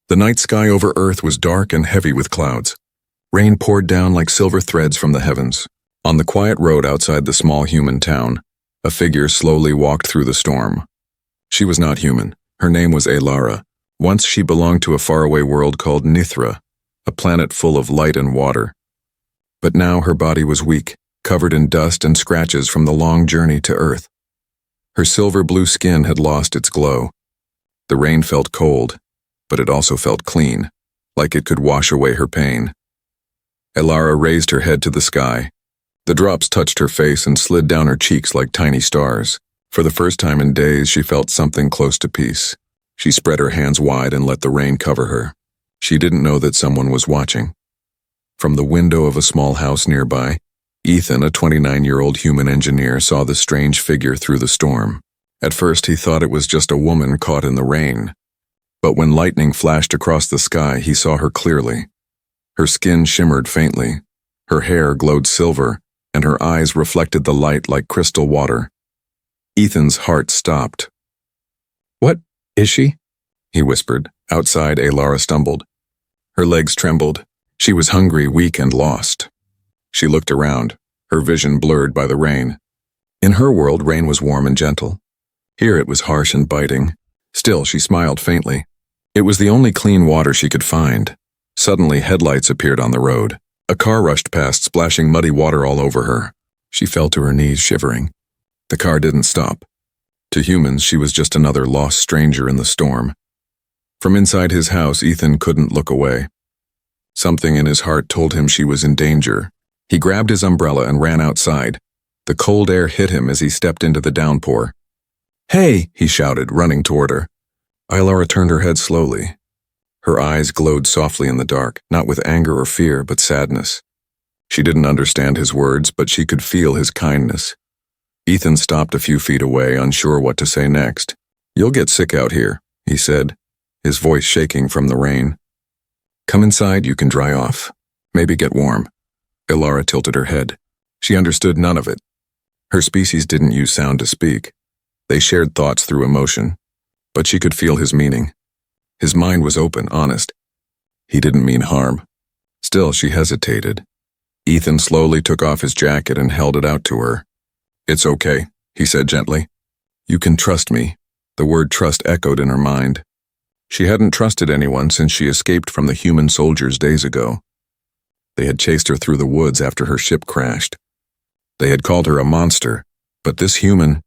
The night sky over Earth was dark and heavy with clouds. Rain poured down like silver threads from the heavens. On the quiet road outside the small human town, a figure slowly walked through the storm. She was not human. Her name was Alara. Once she belonged to a faraway world called Nithra, a planet full of light and water. But now her body was weak, covered in dust and scratches from the long journey to Earth. Her silver blue skin had lost its glow. The rain felt cold, but it also felt clean, like it could wash away her pain. Alara raised her head to the sky. The drops touched her face and slid down her cheeks like tiny stars. For the first time in days, she felt something close to peace. She spread her hands wide and let the rain cover her. She didn't know that someone was watching. From the window of a small house nearby, Ethan, a 29-year-old human engineer, saw the strange figure through the storm. At first, he thought it was just a woman caught in the rain. But when lightning flashed across the sky, he saw her clearly. Her skin shimmered faintly. Her hair glowed silver, and her eyes reflected the light like crystal water. Ethan's heart stopped. "What is she?" he whispered. Outside, Alara stumbled. Her legs trembled. She was hungry, weak, and lost. She looked around, her vision blurred by the rain. In her world, rain was warm and gentle. Here it was harsh and biting. Still, she smiled faintly. It was the only clean water she could find. Suddenly, headlights appeared on the road. A car rushed past, splashing muddy water all over her. She fell to her knees, shivering. The car didn't stop. To humans, she was just another lost stranger in the storm. From inside his house, Ethan couldn't look away. Something in his heart told him she was in danger. He grabbed his umbrella and ran outside. The cold air hit him as he stepped into the downpour. "Hey!" he shouted, running toward her. Alara turned her head slowly. Her eyes glowed softly in the dark, not with anger or fear, but sadness. She didn't understand his words, but she could feel his kindness. Ethan stopped a few feet away, unsure what to say next. "You'll get sick out here," he said, his voice shaking from the rain. "Come inside, you can dry off. Maybe get warm." Alara tilted her head. She understood none of it. Her species didn't use sound to speak. They shared thoughts through emotion. But she could feel his meaning. His mind was open, honest. He didn't mean harm. Still, she hesitated. Ethan slowly took off his jacket and held it out to her. "It's okay," he said gently. "You can trust me." The word trust echoed in her mind. She hadn't trusted anyone since she escaped from the human soldiers days ago. They had chased her through the woods after her ship crashed. They had called her a monster, but this human,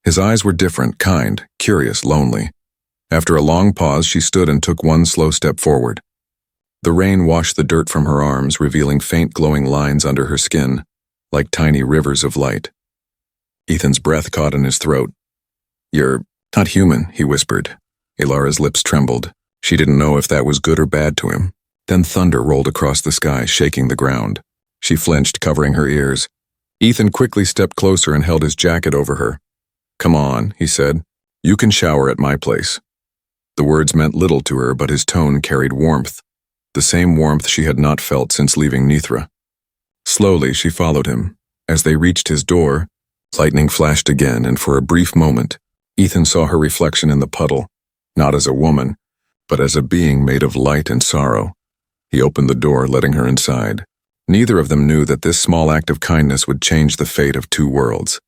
his eyes were different, kind, curious, lonely. After a long pause, she stood and took one slow step forward. The rain washed the dirt from her arms, revealing faint glowing lines under her skin, like tiny rivers of light. Ethan's breath caught in his throat. "You're not human," he whispered. Alara's lips trembled. She didn't know if that was good or bad to him. Then thunder rolled across the sky, shaking the ground. She flinched, covering her ears. Ethan quickly stepped closer and held his jacket over her. "Come on," he said. "You can shower at my place." The words meant little to her, but his tone carried warmth. The same warmth she had not felt since leaving Nithra. Slowly, she followed him. As they reached his door, lightning flashed again, and for a brief moment, Ethan saw her reflection in the puddle, not as a woman, but as a being made of light and sorrow. He opened the door, letting her inside. Neither of them knew that this small act of kindness would change the fate of two worlds.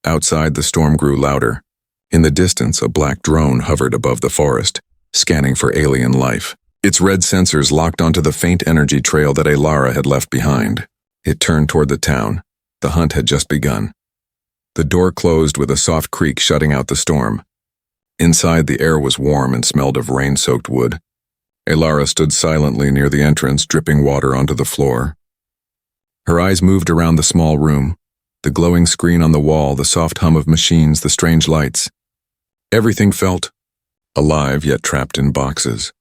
Outside, the storm grew louder. In the distance, a black drone hovered above the forest, scanning for alien life. Its red sensors locked onto the faint energy trail that Alara had left behind. It turned toward the town. The hunt had just begun. The door closed with a soft creak, shutting out the storm. Inside, the air was warm and smelled of rain-soaked wood. Alara stood silently near the entrance, dripping water onto the floor. Her eyes moved around the small room. The glowing screen on the wall, the soft hum of machines, the strange lights. Everything felt alive, yet trapped in boxes.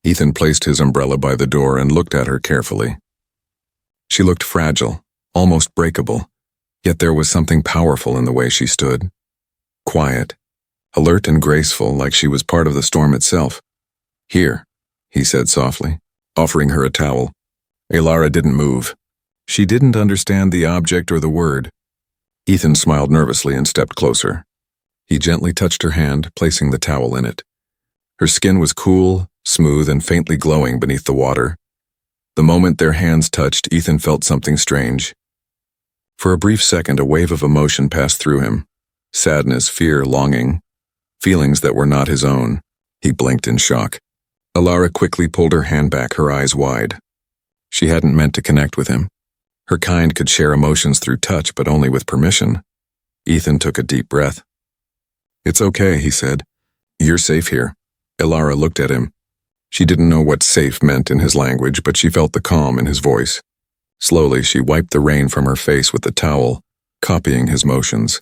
Ethan placed his umbrella by the door and looked at her carefully. She looked fragile, almost breakable, yet there was something powerful in the way she stood. Quiet, alert and graceful, like she was part of the storm itself. "Here," he said softly, offering her a towel. Alara didn't move. She didn't understand the object or the word. Ethan smiled nervously and stepped closer. He gently touched her hand, placing the towel in it. Her skin was cool, smooth, and faintly glowing beneath the water. The moment their hands touched, Ethan felt something strange. For a brief second, a wave of emotion passed through him. Sadness, fear, longing. Feelings that were not his own. He blinked in shock. Alara quickly pulled her hand back, her eyes wide. She hadn't meant to connect with him. Her kind could share emotions through touch, but only with permission. Ethan took a deep breath. "It's okay," he said. "You're safe here." Alara looked at him. She didn't know what safe meant in his language, but she felt the calm in his voice. Slowly, she wiped the rain from her face with the towel, copying his motions.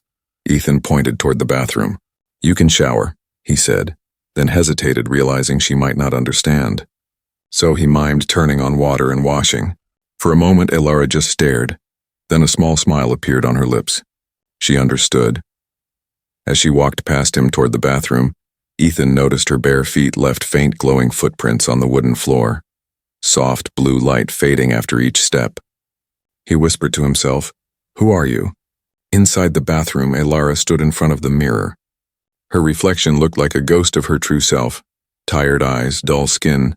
Ethan pointed toward the bathroom. "You can shower," he said, then hesitated, realizing she might not understand. So he mimed turning on water and washing. For a moment, Alara just stared. Then a small smile appeared on her lips. She understood. As she walked past him toward the bathroom, Ethan noticed her bare feet left faint glowing footprints on the wooden floor, soft blue light fading after each step. He whispered to himself, "Who are you?" Inside the bathroom, Alara stood in front of the mirror. Her reflection looked like a ghost of her true self, tired eyes, dull skin,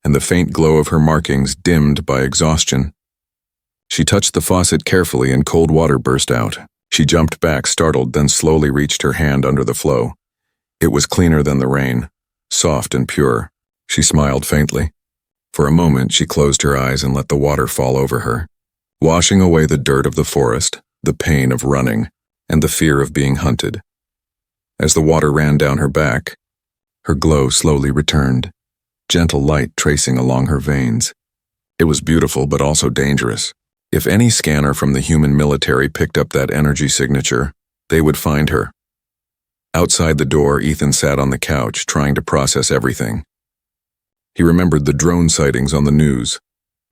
and the faint glow of her markings dimmed by exhaustion. She touched the faucet carefully and cold water burst out. She jumped back, startled, then slowly reached her hand under the flow. It was cleaner than the rain, soft and pure. She smiled faintly. For a moment, she closed her eyes and let the water fall over her, washing away the dirt of the forest, the pain of running, and the fear of being hunted. As the water ran down her back, her glow slowly returned, gentle light tracing along her veins. It was beautiful, but also dangerous. If any scanner from the human military picked up that energy signature, they would find her. Outside the door, Ethan sat on the couch, trying to process everything. He remembered the drone sightings on the news,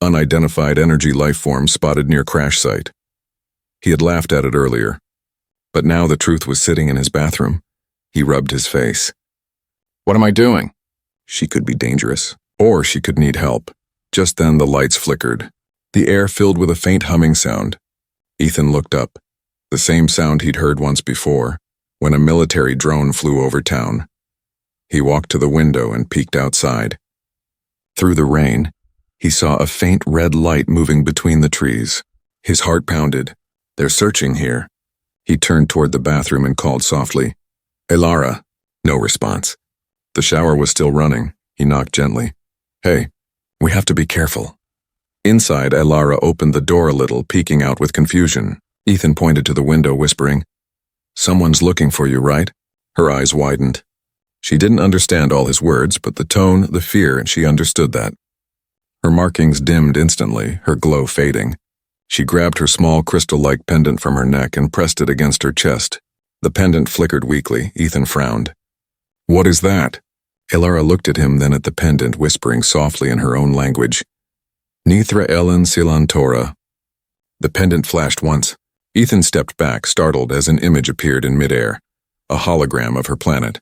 unidentified energy life forms spotted near crash site. He had laughed at it earlier, but now the truth was sitting in his bathroom. He rubbed his face. "What am I doing?" She could be dangerous, or she could need help. Just then the lights flickered. The air filled with a faint humming sound. Ethan looked up, the same sound he'd heard once before, when a military drone flew over town. He walked to the window and peeked outside. Through the rain, he saw a faint red light moving between the trees. His heart pounded. "They're searching here." He turned toward the bathroom and called softly, "Alara." No response. The shower was still running. He knocked gently. "Hey, we have to be careful." Inside, Alara opened the door a little, peeking out with confusion. Ethan pointed to the window, whispering, "Someone's looking for you, right?" Her eyes widened. She didn't understand all his words, but the tone, the fear, she understood that. Her markings dimmed instantly, her glow fading. She grabbed her small crystal-like pendant from her neck and pressed it against her chest. The pendant flickered weakly. Ethan frowned. "What is that?" Alara looked at him, then at the pendant, whispering softly in her own language, "Nithra Ellen Silantora." The pendant flashed once. Ethan stepped back, startled, as an image appeared in midair, a hologram of her planet.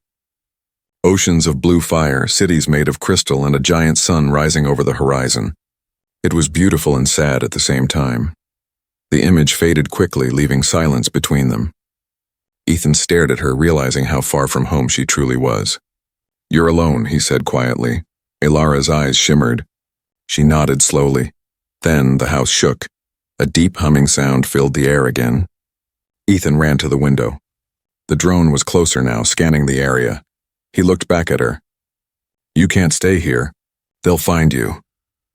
Oceans of blue fire, cities made of crystal, and a giant sun rising over the horizon. It was beautiful and sad at the same time. The image faded quickly, leaving silence between them. Ethan stared at her, realizing how far from home she truly was. "You're alone," he said quietly. Alara's eyes shimmered. She nodded slowly. Then the house shook. A deep humming sound filled the air again. Ethan ran to the window. The drone was closer now, scanning the area. He looked back at her. "You can't stay here. They'll find you."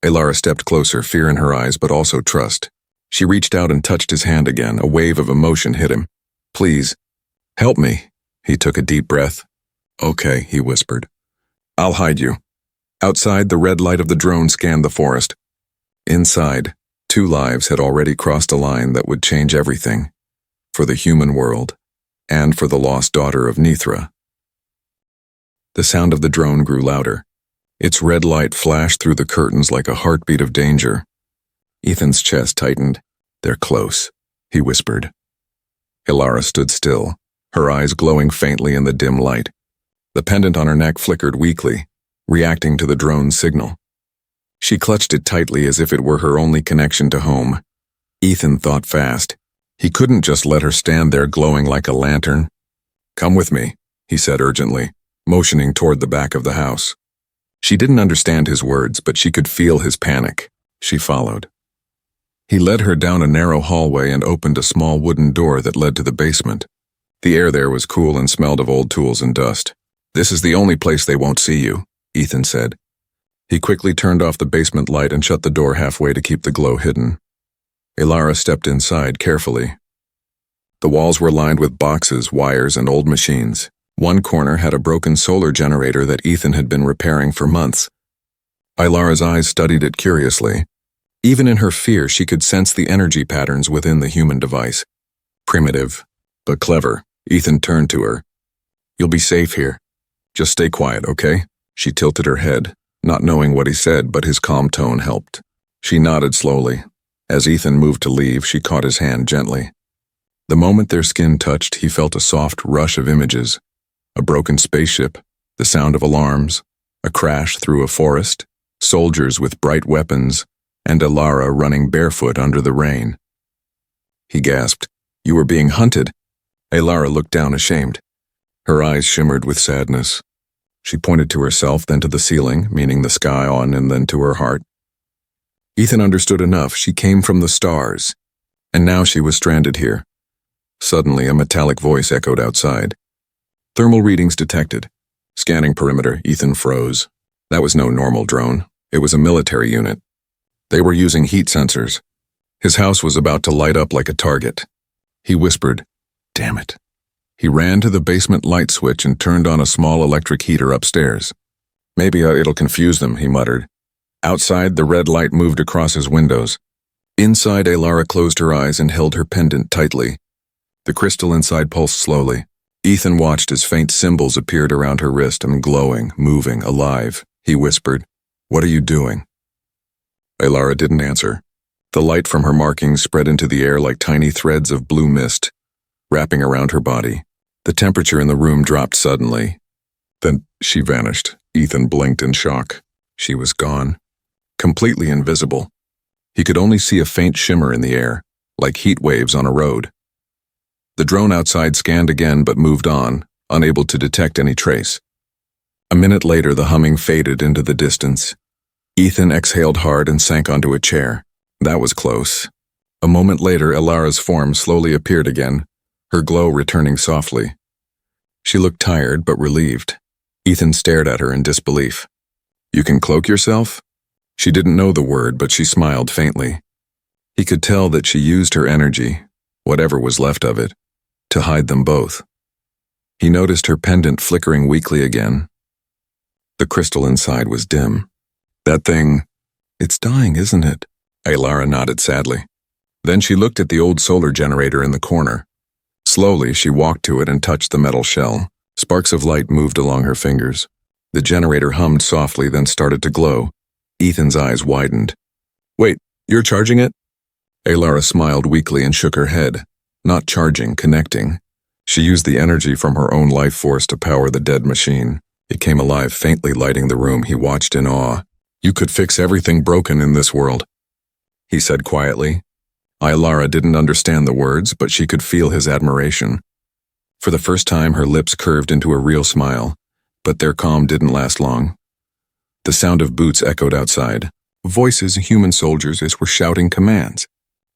Alara stepped closer, fear in her eyes, but also trust. She reached out and touched his hand again. A wave of emotion hit him. "Please, help me." He took a deep breath. "Okay," he whispered. "I'll hide you." Outside, the red light of the drone scanned the forest. Inside, 2 lives had already crossed a line that would change everything, for the human world, and for the lost daughter of Nithra. The sound of the drone grew louder. Its red light flashed through the curtains like a heartbeat of danger. Ethan's chest tightened. "They're close," he whispered. Alara stood still, her eyes glowing faintly in the dim light. The pendant on her neck flickered weakly, reacting to the drone's signal. She clutched it tightly as if it were her only connection to home. Ethan thought fast. He couldn't just let her stand there glowing like a lantern. "Come with me," he said urgently. motioning toward the back of the house. She didn't understand his words, but she could feel his panic. She followed. He led her down a narrow hallway and opened a small wooden door that led to the basement. The air there was cool and smelled of old tools and dust. "This is the only place they won't see you," Ethan said. He quickly turned off the basement light and shut the door halfway to keep the glow hidden. Elara stepped inside carefully. The walls were lined with boxes, wires, and old machines. One corner had a broken solar generator that Ethan had been repairing for months. Ilara's eyes studied it curiously. Even in her fear, she could sense the energy patterns within the human device. Primitive, but clever. Ethan turned to her. "You'll be safe here. Just stay quiet, okay?" She tilted her head, not knowing what he said, but his calm tone helped. She nodded slowly. As Ethan moved to leave, she caught his hand gently. The moment their skin touched, he felt a soft rush of images. A broken spaceship, the sound of alarms, a crash through a forest, soldiers with bright weapons, and Elara running barefoot under the rain. He gasped, "You were being hunted." Elara looked down ashamed. Her eyes shimmered with sadness. She pointed to herself, then to the ceiling, meaning the sky on, and then to her heart. Ethan understood enough. She came from the stars, and now she was stranded here. Suddenly, a metallic voice echoed outside. "Thermal readings detected. Scanning perimeter." Ethan froze. That was no normal drone. It was a military unit. They were using heat sensors. His house was about to light up like a target. He whispered, "Damn it." He ran to the basement light switch and turned on a small electric heater upstairs. "Maybe it'll confuse them," he muttered. Outside, the red light moved across his windows. Inside, Elara closed her eyes and held her pendant tightly. The crystal inside pulsed slowly. Ethan watched as faint symbols appeared around her wrist and glowing, moving, alive. He whispered, "What are you doing?" Elara didn't answer. The light from her markings spread into the air like tiny threads of blue mist, wrapping around her body. The temperature in the room dropped suddenly. Then she vanished. Ethan blinked in shock. She was gone. Completely invisible. He could only see a faint shimmer in the air, like heat waves on a road. The drone outside scanned again but moved on, unable to detect any trace. A minute later, the humming faded into the distance. Ethan exhaled hard and sank onto a chair. That was close. A moment later, Elara's form slowly appeared again, her glow returning softly. She looked tired but relieved. Ethan stared at her in disbelief. "You can cloak yourself?" She didn't know the word, but she smiled faintly. He could tell that she used her energy, whatever was left of it, to hide them both. He noticed her pendant flickering weakly again. The crystal inside was dim. "That thing, it's dying, isn't it?" Elara nodded sadly. Then she looked at the old solar generator in the corner. Slowly, she walked to it and touched the metal shell. Sparks of light moved along her fingers. The generator hummed softly, then started to glow. Ethan's eyes widened. "Wait, you're charging it?" Elara smiled weakly and shook her head. Not charging, connecting. She used the energy from her own life force to power the dead machine. It came alive, faintly lighting the room. He watched in awe. "You could fix everything broken in this world," he said quietly. Elara didn't understand the words, but she could feel his admiration. For the first time, her lips curved into a real smile, but their calm didn't last long. The sound of boots echoed outside. Voices, human soldiers, were shouting commands.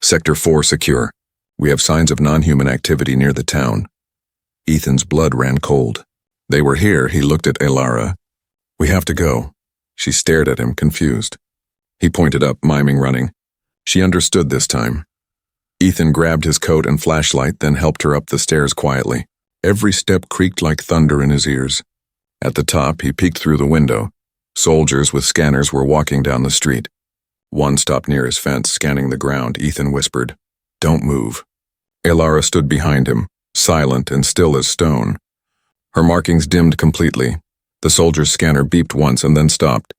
"Sector 4 secure. We have signs of non-human activity near the town." Ethan's blood ran cold. "They were here," he looked at Elara. "We have to go." She stared at him, confused. He pointed up, miming running. She understood this time. Ethan grabbed his coat and flashlight, then helped her up the stairs quietly. Every step creaked like thunder in his ears. At the top, he peeked through the window. Soldiers with scanners were walking down the street. One stopped near his fence, scanning the ground. Ethan whispered, "Don't move." Elara stood behind him, silent and still as stone. Her markings dimmed completely. The soldier's scanner beeped once and then stopped.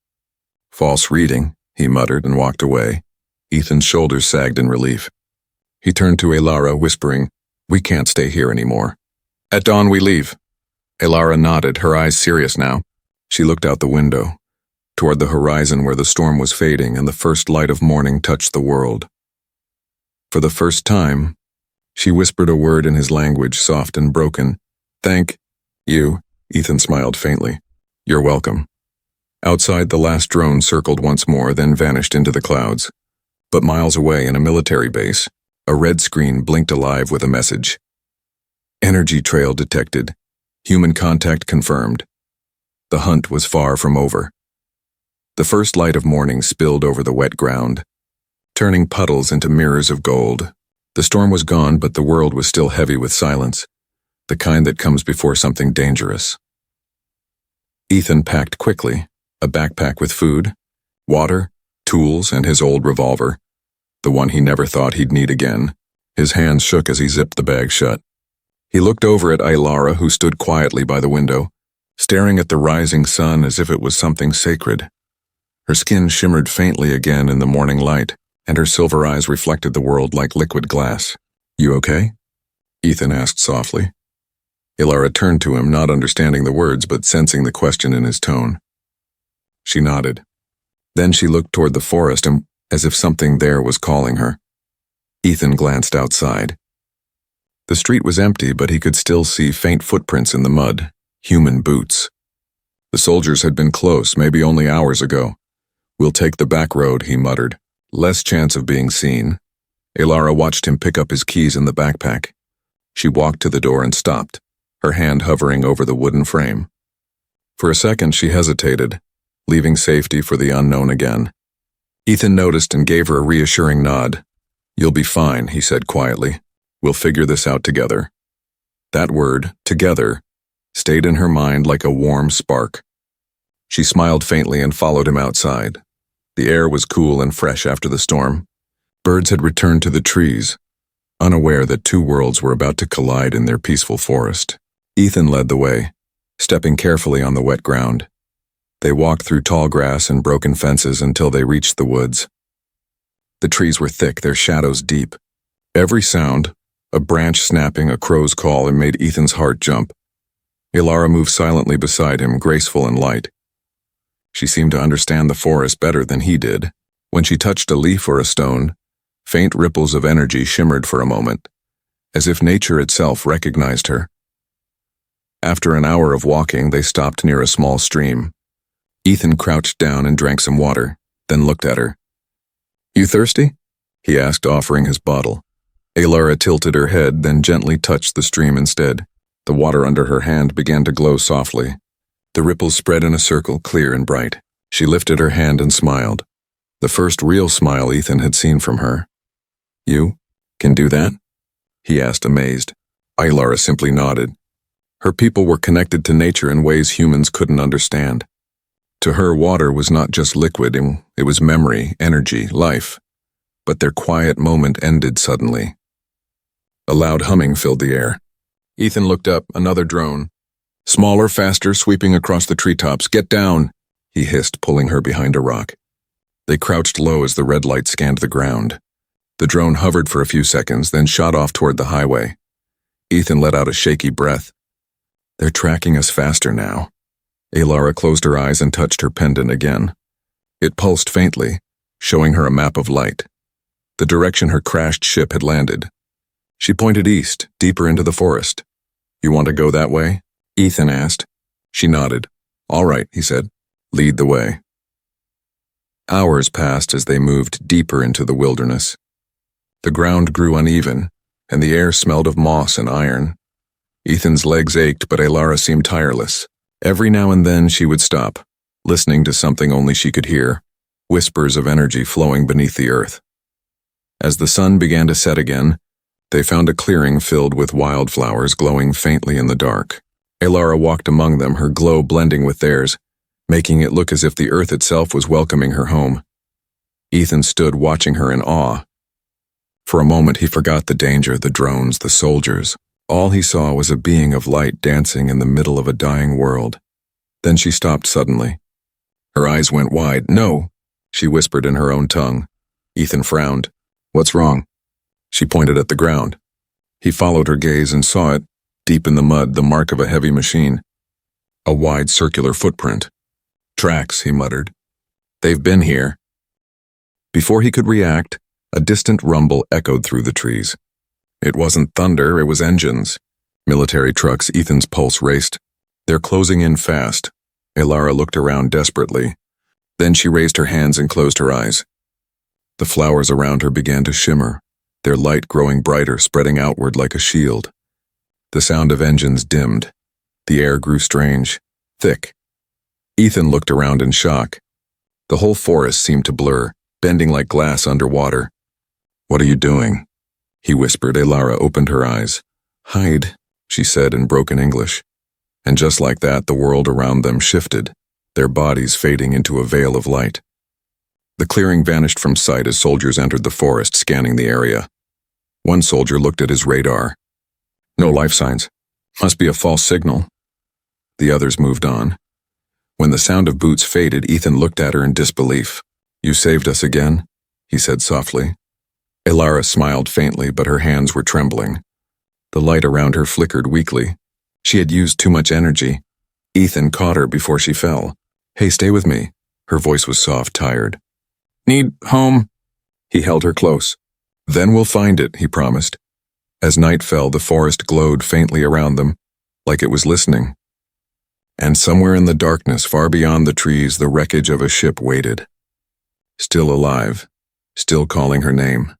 "False reading," he muttered and walked away. Ethan's shoulders sagged in relief. He turned to Elara, whispering, "We can't stay here anymore. At dawn we leave." Elara nodded, her eyes serious now. She looked out the window, toward the horizon where the storm was fading and the first light of morning touched the world. For the first time, she whispered a word in his language, soft and broken. "Thank you." Ethan smiled faintly. You're welcome. Outside, the last drone circled once more, then vanished into the clouds. But miles away in a military base, a red screen blinked alive with a message. Energy trail detected. Human contact confirmed. The hunt was far from over. The first light of morning spilled over the wet ground, turning puddles into mirrors of gold. The storm was gone, but the world was still heavy with silence, the kind that comes before something dangerous. Ethan packed quickly, a backpack with food, water, tools, and his old revolver, the one he never thought he'd need again. His hands shook as he zipped the bag shut. He looked over at Ilara, who stood quietly by the window, staring at the rising sun as if it was something sacred. Her skin shimmered faintly again in the morning light, and her silver eyes reflected the world like liquid glass. You okay? Ethan asked softly. Ilara turned to him, not understanding the words but sensing the question in his tone. She nodded. Then she looked toward the forest, and as if something there was calling her. Ethan glanced outside. The street was empty, but he could still see faint footprints in the mud, human boots. The soldiers had been close, maybe only hours ago. We'll take the back road, he muttered. Less chance of being seen. Ilara watched him pick up his keys in the backpack. She walked to the door and stopped, her hand hovering over the wooden frame. For a second she hesitated, leaving safety for the unknown again. Ethan noticed and gave her a reassuring nod. You'll be fine, he said quietly. We'll figure this out together. That word, together, stayed in her mind like a warm spark. She smiled faintly and followed him outside. The air was cool and fresh after the storm. Birds had returned to the trees, unaware that two worlds were about to collide in their peaceful forest. Ethan led the way, stepping carefully on the wet ground. They walked through tall grass and broken fences until they reached the woods. The trees were thick, their shadows deep. Every sound, a branch snapping, a crow's call, made Ethan's heart jump. Ilara moved silently beside him, graceful and light. She seemed to understand the forest better than he did. When she touched a leaf or a stone, faint ripples of energy shimmered for a moment, as if nature itself recognized her. After an hour of walking, they stopped near a small stream. Ethan crouched down and drank some water, then looked at her. You thirsty? He asked, offering his bottle. Ilara tilted her head, then gently touched the stream instead. The water under her hand began to glow softly. The ripples spread in a circle, clear and bright. She lifted her hand and smiled. The first real smile Ethan had seen from her. You can do that? He asked, amazed. Ilara simply nodded. Her people were connected to nature in ways humans couldn't understand. To her, water was not just liquid, it was memory, energy, life. But their quiet moment ended suddenly. A loud humming filled the air. Ethan looked up, another drone. Smaller, faster, sweeping across the treetops. Get down, he hissed, pulling her behind a rock. They crouched low as the red light scanned the ground. The drone hovered for a few seconds, then shot off toward the highway. Ethan let out a shaky breath. They're tracking us faster now. Ilara closed her eyes and touched her pendant again. It pulsed faintly, showing her a map of light. The direction her crashed ship had landed. She pointed east, deeper into the forest. You want to go that way? Ethan asked. She nodded. All right, he said. Lead the way. Hours passed as they moved deeper into the wilderness. The ground grew uneven, and the air smelled of moss and iron. Ethan's legs ached, but Ilara seemed tireless. Every now and then she would stop, listening to something only she could hear, whispers of energy flowing beneath the earth. As the sun began to set again, they found a clearing filled with wildflowers glowing faintly in the dark. Ilara walked among them, her glow blending with theirs, making it look as if the earth itself was welcoming her home. Ethan stood watching her in awe. For a moment he forgot the danger, the drones, the soldiers. All he saw was a being of light dancing in the middle of a dying world. Then she stopped suddenly. Her eyes went wide. No, she whispered in her own tongue. Ethan frowned. What's wrong? She pointed at the ground. He followed her gaze and saw it, deep in the mud, the mark of a heavy machine. A wide circular footprint. Tracks, he muttered. They've been here. Before he could react, a distant rumble echoed through the trees. It wasn't thunder, it was engines. Military trucks. Ethan's pulse raced. They're closing in fast. Elara looked around desperately. Then she raised her hands and closed her eyes. The flowers around her began to shimmer, their light growing brighter, spreading outward like a shield. The sound of engines dimmed. The air grew strange, thick. Ethan looked around in shock. The whole forest seemed to blur, bending like glass underwater. "What are you doing?" he whispered. Elara opened her eyes. "Hide," she said in broken English. And just like that, the world around them shifted, their bodies fading into a veil of light. The clearing vanished from sight as soldiers entered the forest, scanning the area. One soldier looked at his radar. "No life signs. Must be a false signal." The others moved on. When the sound of boots faded, Ethan looked at her in disbelief. "You saved us again?" he said softly. Elara smiled faintly, but her hands were trembling. The light around her flickered weakly. She had used too much energy. Ethan caught her before she fell. "Hey, stay with me." Her voice was soft, tired. "Need home?" He held her close. "Then we'll find it," he promised. As night fell, the forest glowed faintly around them, like it was listening. And somewhere in the darkness, far beyond the trees, the wreckage of a ship waited. Still alive, still calling her name.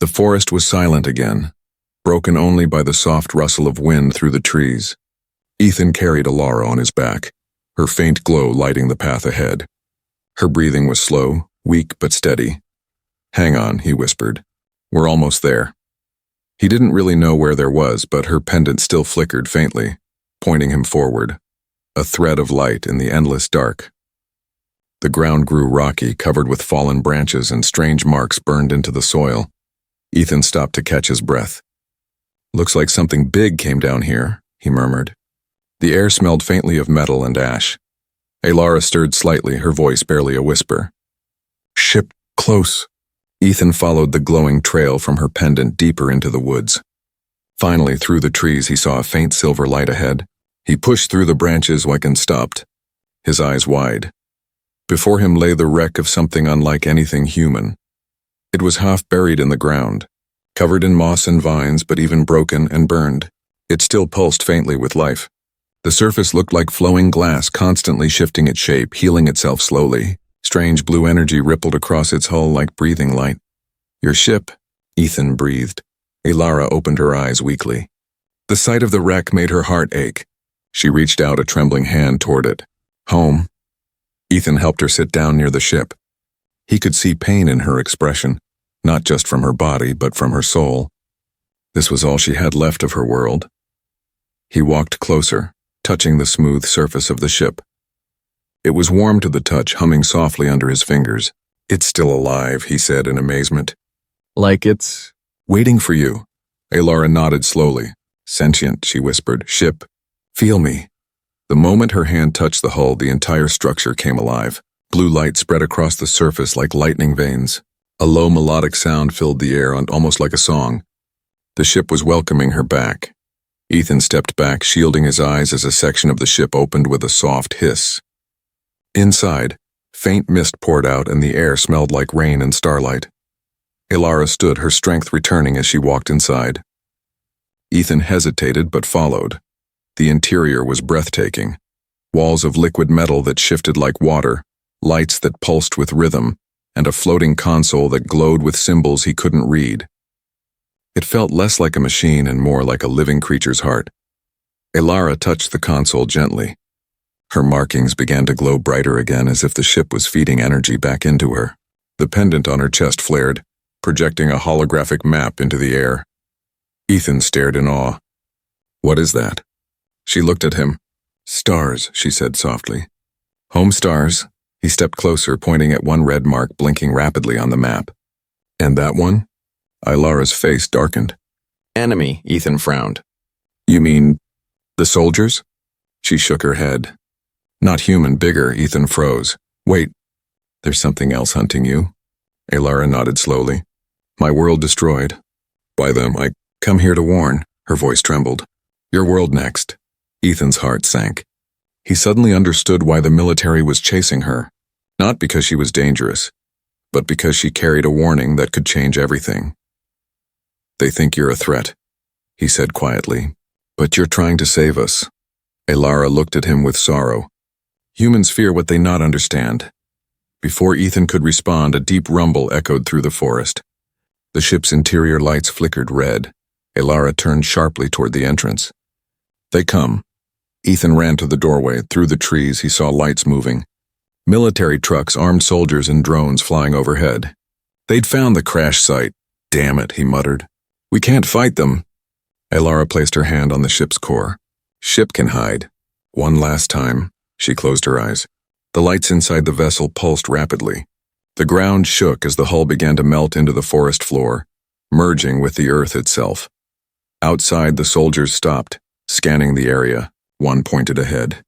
The forest was silent again, broken only by the soft rustle of wind through the trees. Ethan carried Elara on his back, her faint glow lighting the path ahead. Her breathing was slow, weak but steady. "Hang on," he whispered. "We're almost there." He didn't really know where there was, but her pendant still flickered faintly, pointing him forward, a thread of light in the endless dark. The ground grew rocky, covered with fallen branches, and strange marks burned into the soil. Ethan stopped to catch his breath. "Looks like something big came down here," he murmured. The air smelled faintly of metal and ash. Elara stirred slightly, her voice barely a whisper. "Ship close." Ethan followed the glowing trail from her pendant deeper into the woods. Finally, through the trees, he saw a faint silver light ahead. He pushed through the branches and stopped, his eyes wide. Before him lay the wreck of something unlike anything human. It was half buried in the ground, covered in moss and vines, but even broken and burned. It still pulsed faintly with life. The surface looked like flowing glass, constantly shifting its shape, healing itself slowly. Strange blue energy rippled across its hull like breathing light. "Your ship," Ethan breathed. Elara opened her eyes weakly. The sight of the wreck made her heart ache. She reached out a trembling hand toward it. "Home." Ethan helped her sit down near the ship. He could see pain in her expression, not just from her body, but from her soul. This was all she had left of her world. He walked closer, touching the smooth surface of the ship. It was warm to the touch, humming softly under his fingers. "It's still alive," he said in amazement. "Like it's waiting for you." Elara nodded slowly. "Sentient," she whispered. "Ship, feel me." The moment her hand touched the hull, the entire structure came alive. Blue light spread across the surface like lightning veins. A low melodic sound filled the air, almost like a song. The ship was welcoming her back. Ethan stepped back, shielding his eyes as a section of the ship opened with a soft hiss. Inside, faint mist poured out and the air smelled like rain and starlight. Elara stood, her strength returning as she walked inside. Ethan hesitated but followed. The interior was breathtaking. Walls of liquid metal that shifted like water, lights that pulsed with rhythm, and a floating console that glowed with symbols he couldn't read. It felt less like a machine and more like a living creature's heart. Elara touched the console gently. Her markings began to glow brighter again, as if the ship was feeding energy back into her. The pendant on her chest flared, projecting a holographic map into the air. Ethan stared in awe. "What is that?" She looked at him. "Stars," she said softly. "Home stars." He stepped closer, pointing at one red mark blinking rapidly on the map. "And that one?" Elara's face darkened. "Enemy," Ethan frowned. "You mean the soldiers?" She shook her head. "Not human, bigger." Ethan froze. "Wait, there's something else hunting you?" Elara nodded slowly. "My world destroyed. By them, I come here to warn." Her voice trembled. "Your world next." Ethan's heart sank. He suddenly understood why the military was chasing her. Not because she was dangerous, but because she carried a warning that could change everything. "They think you're a threat," he said quietly. "But you're trying to save us. Alara looked at him with sorrow. Humans fear what they not understand. Before Ethan could respond, a deep rumble echoed through the forest. The ship's interior lights flickered red. Alara turned sharply toward the entrance. They come. Ethan ran to the doorway. Through the trees, he saw lights moving. Military trucks, armed soldiers, and drones flying overhead. They'd found the crash site. Damn it, he muttered. We can't fight them. Alara placed her hand on the ship's core. Ship can hide. One last time. She closed her eyes. The lights inside the vessel pulsed rapidly. The ground shook as the hull began to melt into the forest floor, merging with the earth itself. Outside, the soldiers stopped, scanning the area. One pointed ahead.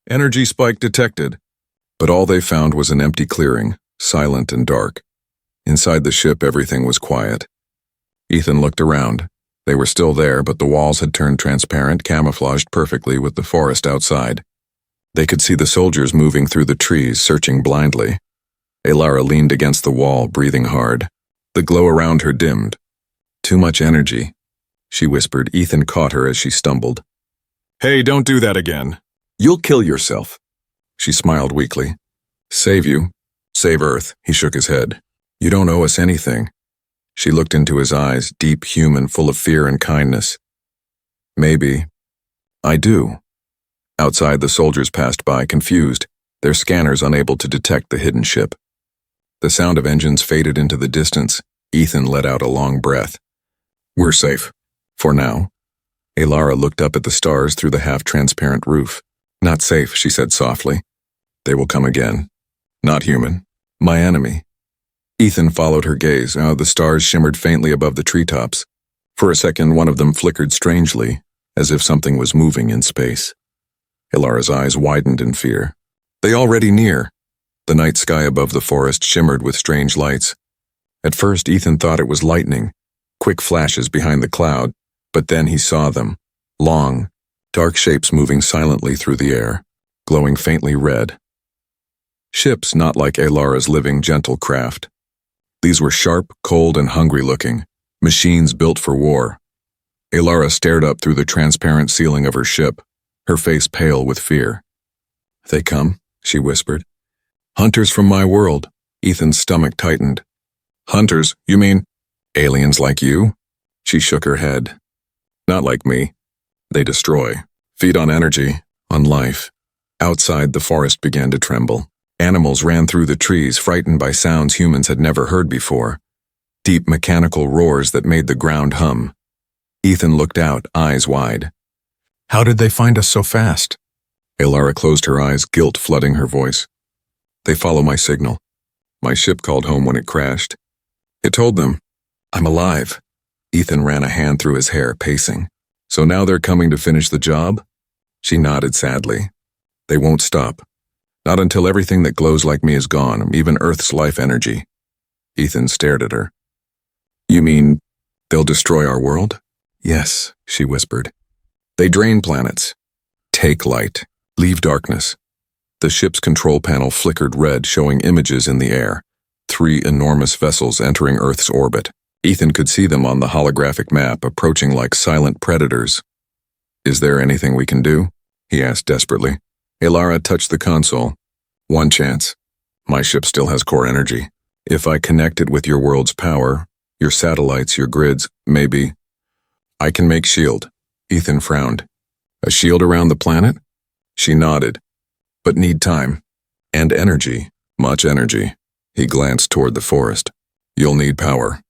Energy spike detected. But all they found was an empty clearing, silent and dark. Inside the ship, everything was quiet. Ethan looked around. They were still there, but the walls had turned transparent, camouflaged perfectly with the forest outside. They could see the soldiers moving through the trees, searching blindly. Alara leaned against the wall, breathing hard. The glow around her dimmed. Too much energy, she whispered. Ethan caught her as she stumbled. Hey, don't do that again. You'll kill yourself. She smiled weakly. Save you. Save Earth. He shook his head. You don't owe us anything. She looked into his eyes, deep, human, full of fear and kindness. Maybe. I do. Outside, the soldiers passed by, confused, their scanners unable to detect the hidden ship. The sound of engines faded into the distance. Ethan let out a long breath. We're safe. For now. Alara looked up at the stars through the half-transparent roof. Not safe, she said softly. They will come again. Not human. My enemy. Ethan followed her gaze. The stars shimmered faintly above the treetops. For a second, one of them flickered strangely, as if something was moving in space. Alara's eyes widened in fear. They already near. The night sky above the forest shimmered with strange lights. At first, Ethan thought it was lightning, quick flashes behind the cloud, but then he saw them. Long, dark shapes moving silently through the air, glowing faintly red. Ships not like Alara's living, gentle craft. These were sharp, cold, and hungry-looking, machines built for war. Alara stared up through the transparent ceiling of her ship, her face pale with fear. They come, she whispered. Hunters from my world. Ethan's stomach tightened. Hunters, you mean aliens like you? She shook her head. Not like me. They destroy, feed on energy, on life. Outside, the forest began to tremble. Animals ran through the trees, frightened by sounds humans had never heard before. Deep mechanical roars that made the ground hum. Ethan looked out, eyes wide. How did they find us so fast? Alara closed her eyes, guilt flooding her voice. They follow my signal. My ship called home when it crashed. It told them, I'm alive. Ethan ran a hand through his hair, pacing. So now they're coming to finish the job? She nodded sadly. They won't stop. Not until everything that glows like me is gone, even Earth's life energy. Ethan stared at her. You mean they'll destroy our world? Yes, she whispered. They drain planets. Take light. Leave darkness. The ship's control panel flickered red, showing images in the air. 3 enormous vessels entering Earth's orbit. Ethan could see them on the holographic map, approaching like silent predators. Is there anything we can do? He asked desperately. Alara touched the console. One chance. My ship still has core energy. If I connect it with your world's power, your satellites, your grids, maybe. I can make shield. Ethan frowned. A shield around the planet? She nodded. But need time. And energy. Much energy. He glanced toward the forest. You'll need power.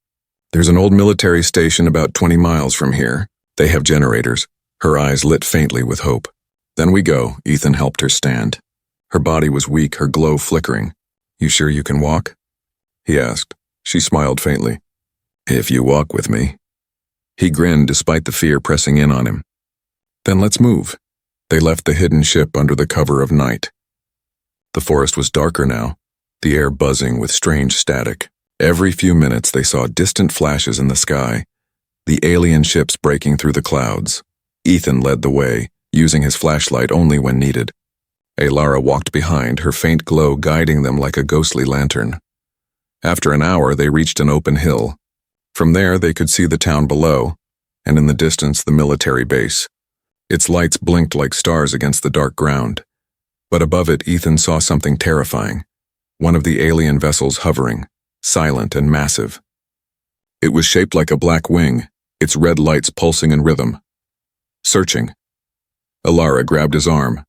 There's an old military station about 20 miles from here. They have generators. Her eyes lit faintly with hope. Then we go. Ethan helped her stand. Her body was weak, her glow flickering. You sure you can walk? He asked. She smiled faintly. If you walk with me. He grinned despite the fear pressing in on him. Then let's move. They left the hidden ship under the cover of night. The forest was darker now, the air buzzing with strange static. Every few minutes they saw distant flashes in the sky, the alien ships breaking through the clouds. Ethan led the way, using his flashlight only when needed. Alara walked behind, her faint glow guiding them like a ghostly lantern. After an hour, they reached an open hill. From there, they could see the town below, and in the distance, the military base. Its lights blinked like stars against the dark ground. But above it, Ethan saw something terrifying. One of the alien vessels hovering, silent and massive. It was shaped like a black wing, its red lights pulsing in rhythm. Searching. Alara grabbed his arm.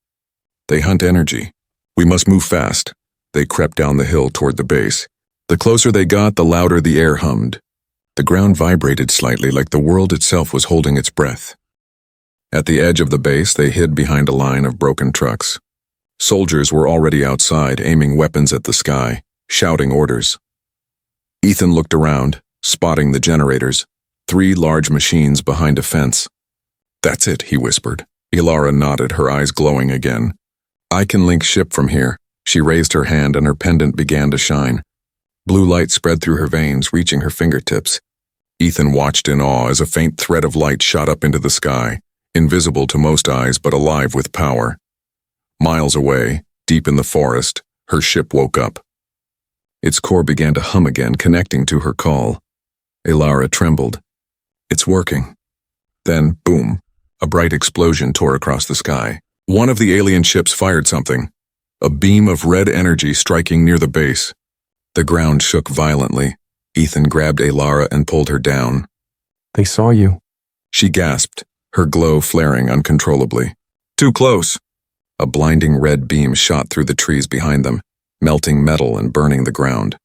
They hunt energy. We must move fast. They crept down the hill toward the base. The closer they got, the louder the air hummed. The ground vibrated slightly like the world itself was holding its breath. At the edge of the base, they hid behind a line of broken trucks. Soldiers were already outside, aiming weapons at the sky, shouting orders. Ethan looked around, spotting the generators, 3 large machines behind a fence. That's it, he whispered. Alara nodded, her eyes glowing again. I can link ship from here. She raised her hand and her pendant began to shine. Blue light spread through her veins, reaching her fingertips. Ethan watched in awe as a faint thread of light shot up into the sky, invisible to most eyes but alive with power. Miles away, deep in the forest, her ship woke up. Its core began to hum again, connecting to her call. Alara trembled. It's working. Then, boom, a bright explosion tore across the sky. One of the alien ships fired something, a beam of red energy striking near the base. The ground shook violently. Ethan grabbed Alara and pulled her down. They saw you. She gasped, her glow flaring uncontrollably. Too close. A blinding red beam shot through the trees behind them, melting metal and burning the ground.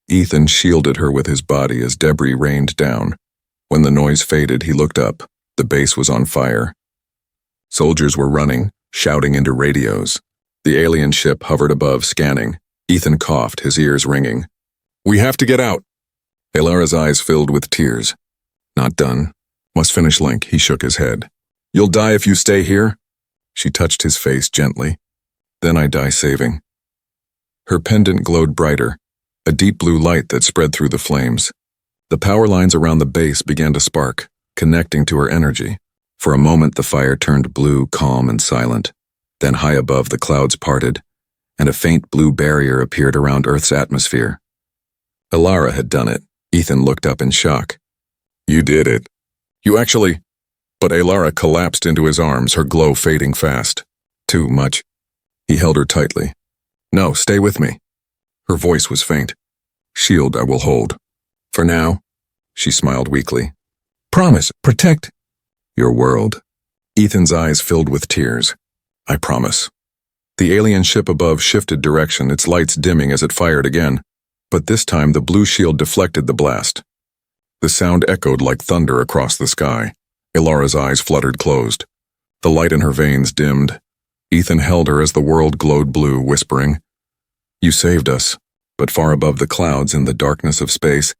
Ethan shielded her with his body as debris rained down. When the noise faded, he looked up. The base was on fire. Soldiers were running, shouting into radios. The alien ship hovered above, scanning. Ethan coughed, his ears ringing. We have to get out. Alara's eyes filled with tears. Not done. Must finish link, he shook his head. You'll die if you stay here? She touched his face gently. Then I die saving. Her pendant glowed brighter, a deep blue light that spread through the flames. The power lines around the base began to spark, connecting to her energy. For a moment the fire turned blue, calm and silent. Then high above the clouds parted, and a faint blue barrier appeared around Earth's atmosphere. Alara had done it. Ethan looked up in shock. You did it. You actually... But Alara collapsed into his arms, her glow fading fast. Too much. He held her tightly. No, stay with me. Her voice was faint. Shield I will hold. For now. She smiled weakly. Promise, protect your world. Ethan's eyes filled with tears. I promise. The alien ship above shifted direction, its lights dimming as it fired again. But this time the blue shield deflected the blast. The sound echoed like thunder across the sky. Alara's eyes fluttered closed. The light in her veins dimmed. Ethan held her as the world glowed blue, whispering, You saved us. But far above the clouds in the darkness of space,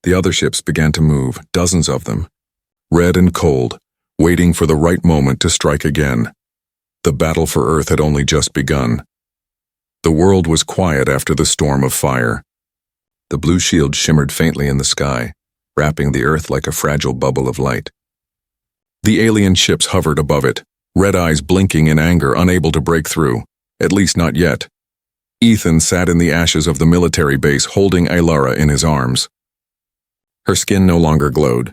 the other ships began to move, dozens of them. Red and cold, waiting for the right moment to strike again. The battle for Earth had only just begun. The world was quiet after the storm of fire. The blue shield shimmered faintly in the sky, wrapping the Earth like a fragile bubble of light. The alien ships hovered above it, red eyes blinking in anger, unable to break through, at least not yet. Ethan sat in the ashes of the military base, holding Alara in his arms. Her skin no longer glowed.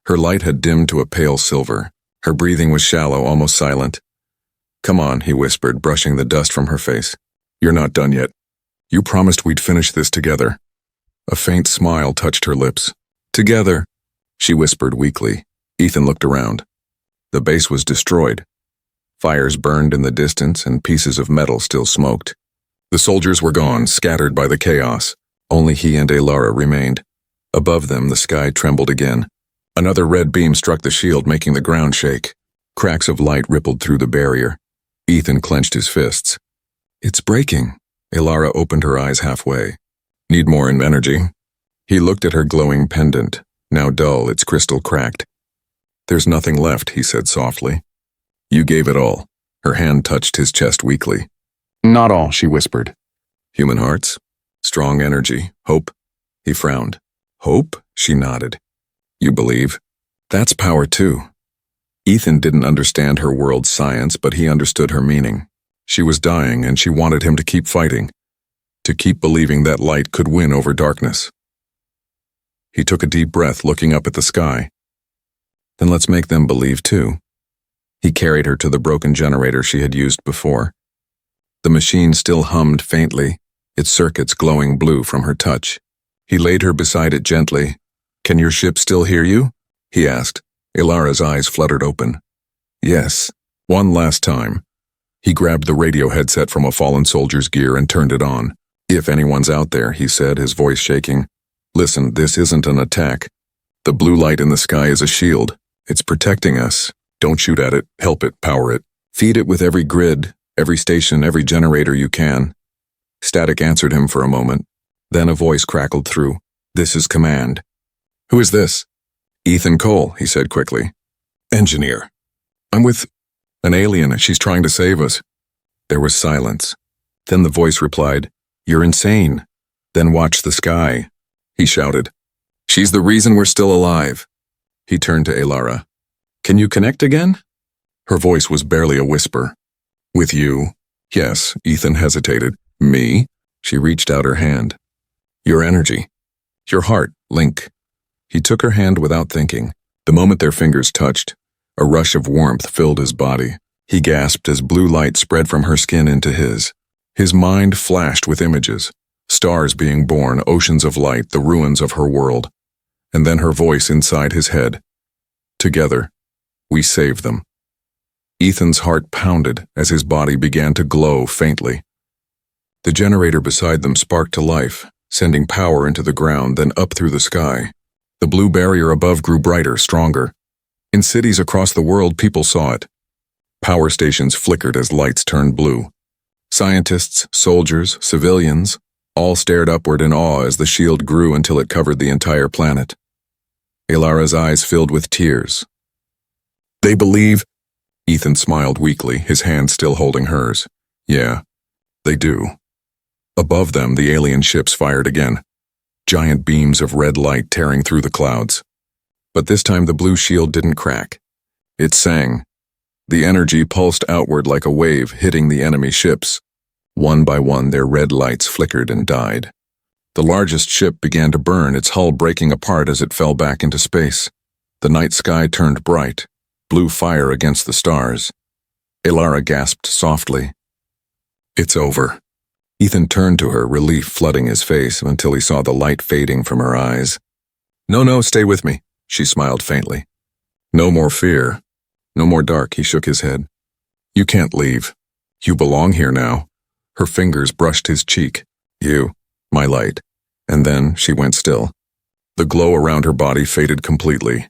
Her light had dimmed to a pale silver. Her breathing was shallow, almost silent. Come on, he whispered, brushing the dust from her face. You're not done yet. You promised we'd finish this together. A faint smile touched her lips. Together, she whispered weakly. Ethan looked around. The base was destroyed. Fires burned in the distance and pieces of metal still smoked. The soldiers were gone, scattered by the chaos. Only he and Alara remained. Above them, the sky trembled again. Another red beam struck the shield, making the ground shake. Cracks of light rippled through the barrier. Ethan clenched his fists. It's breaking. Alara opened her eyes halfway. Need more energy? He looked at her glowing pendant, now dull, its crystal cracked. There's nothing left, he said softly. You gave it all. Her hand touched his chest weakly. Not all, she whispered. Human hearts? Strong energy? Hope? He frowned. Hope? She nodded. You believe? That's power too. Ethan didn't understand her world's science, but he understood her meaning. She was dying, and she wanted him to keep fighting, to keep believing that light could win over darkness. He took a deep breath, looking up at the sky. Then let's make them believe too. He carried her to the broken generator she had used before. The machine still hummed faintly, its circuits glowing blue from her touch. He laid her beside it gently. "Can your ship still hear you?" he asked. Ilara's eyes fluttered open. "Yes, one last time." He grabbed the radio headset from a fallen soldier's gear and turned it on. "If anyone's out there," he said, his voice shaking. "Listen, this isn't an attack. The blue light in the sky is a shield. It's protecting us. Don't shoot at it, help it, power it. Feed it with every grid, every station, every generator you can." Static answered him for a moment. Then a voice crackled through. "This is command." "Who is this?" "Ethan Cole," he said quickly. "Engineer. I'm with an alien. She's trying to save us." There was silence. Then the voice replied, "You're insane. Then watch the sky," he shouted. "She's the reason we're still alive." He turned to Ilara. "Can you connect again?" Her voice was barely a whisper. "With you?" "Yes," Ethan hesitated. "Me?" She reached out her hand. "Your energy. Your heart, Link." He took her hand without thinking. The moment their fingers touched, a rush of warmth filled his body. He gasped as blue light spread from her skin into his. His mind flashed with images. Stars being born, oceans of light, the ruins of her world. And then her voice inside his head. "Together, we save them." Ethan's heart pounded as his body began to glow faintly. The generator beside them sparked to life, sending power into the ground, then up through the sky. The blue barrier above grew brighter, stronger. In cities across the world, people saw it. Power stations flickered as lights turned blue. Scientists, soldiers, civilians, all stared upward in awe as the shield grew until it covered the entire planet. Ilara's eyes filled with tears. "They believe..." Ethan smiled weakly, his hand still holding hers. "Yeah, they do." Above them, the alien ships fired again. Giant beams of red light tearing through the clouds. But this time the blue shield didn't crack. It sang. The energy pulsed outward like a wave, hitting the enemy ships. One by one, their red lights flickered and died. The largest ship began to burn, its hull breaking apart as it fell back into space. The night sky turned bright, blue fire against the stars. Ilara gasped softly. "It's over." Ethan turned to her, relief flooding his face until he saw the light fading from her eyes. No, stay with me," she smiled faintly. "No more fear. No more dark," he shook his head. "You can't leave. You belong here now." Her fingers brushed his cheek. "You, my light." And then she went still. The glow around her body faded completely.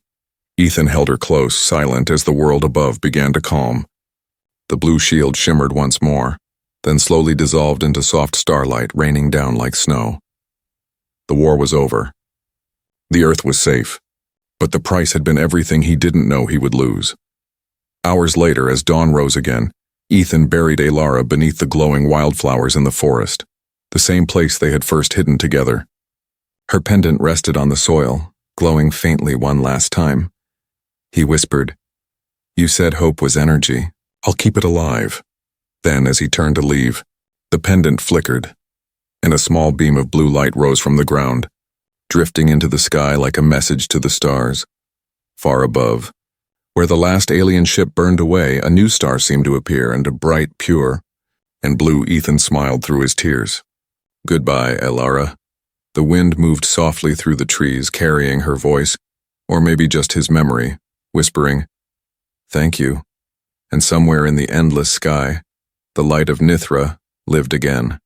Ethan held her close, silent as the world above began to calm. The blue shield shimmered once more, then slowly dissolved into soft starlight raining down like snow. The war was over. The Earth was safe, but the price had been everything he didn't know he would lose. Hours later, as dawn rose again, Ethan buried Ilara beneath the glowing wildflowers in the forest, the same place they had first hidden together. Her pendant rested on the soil, glowing faintly one last time. He whispered, "You said hope was energy. I'll keep it alive." Then, as he turned to leave, the pendant flickered, and a small beam of blue light rose from the ground, drifting into the sky like a message to the stars. Far above, where the last alien ship burned away, a new star seemed to appear, and a bright, pure, and blue. Ethan smiled through his tears. "Goodbye, Ilara." The wind moved softly through the trees, carrying her voice, or maybe just his memory, whispering, "Thank you." And somewhere in the endless sky, the light of Nithra lived again.